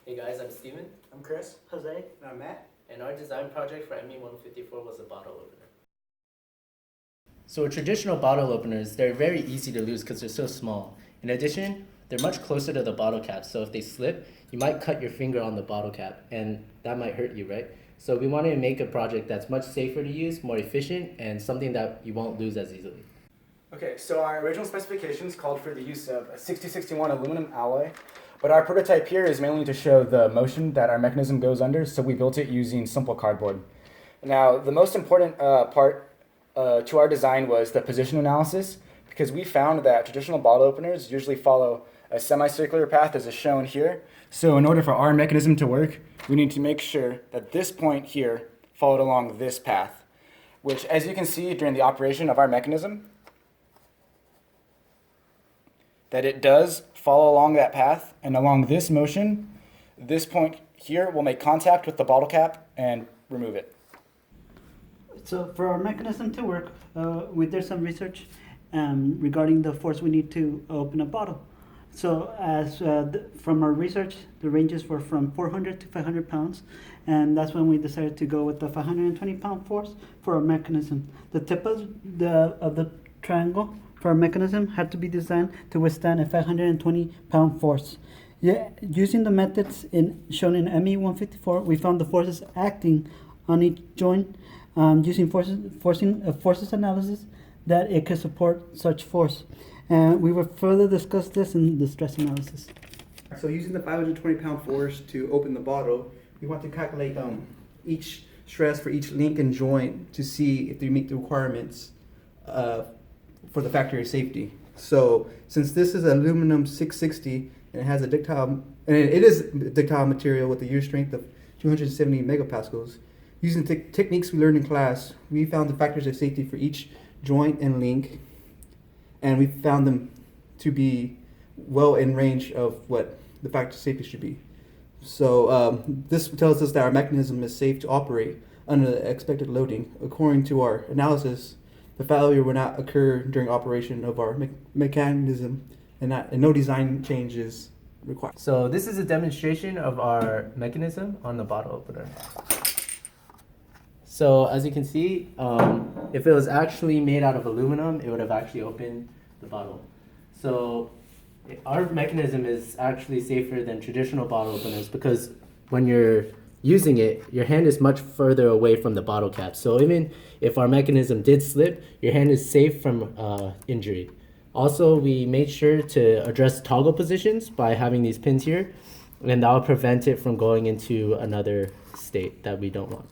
Hey guys, I'm Steven. I'm Chris. Jose. And I'm Matt. And our design project for ME154 was a bottle opener. So traditional bottle openers, they're very easy to lose because they're so small. In addition, they're much closer to the bottle cap, so if they slip, you might cut your finger on the bottle cap, and that might hurt you, right? So we wanted to make a project that's much safer to use, more efficient, and something that you won't lose as easily. Okay, so our original specifications called for the use of a 6061 aluminum alloy, but our prototype here is mainly to show the motion that our mechanism goes under, so we built it using simple cardboard. Now, the most important part to our design was the position analysis, because we found that traditional bottle openers usually follow a semicircular path as is shown here. So in order for our mechanism to work, we need to make sure that this point here followed along this path, which, as you can see during the operation of our mechanism, that it does follow along that path, and along this motion, this point here will make contact with the bottle cap and remove it. So for our mechanism to work, we did some research regarding the force we need to open a bottle. So from our research, the ranges were from 400 to 500 pounds, and that's when we decided to go with the 520-pound force for our mechanism. The tip of the triangle for our mechanism had to be designed to withstand a 520-pound force. Yeah, using the methods shown in ME154, we found the forces acting on each joint using forces analysis that it could support such force. And we will further discuss this in the stress analysis. So using the 520-pound force to open the bottle, we want to calculate each stress for each link and joint to see if they meet the requirements for the factory of safety. So since this is aluminum 660 and it has a ductile, and it is a ductile material with a yield strength of 270 megapascals, using the techniques we learned in class, we found the factors of safety for each joint and link, and we found them to be well in range of what the factors of safety should be. So this tells us that our mechanism is safe to operate under the expected loading. According to our analysis, the failure will not occur during operation of our mechanism, and no design changes required. So this is a demonstration of our mechanism on the bottle opener. So as you can see, if it was actually made out of aluminum, it would have actually opened the bottle. So our mechanism is actually safer than traditional bottle openers because when you're using it, your hand is much further away from the bottle cap. So even if our mechanism did slip, your hand is safe from injury. Also, we made sure to address toggle positions by having these pins here, and that will prevent it from going into another state that we don't want.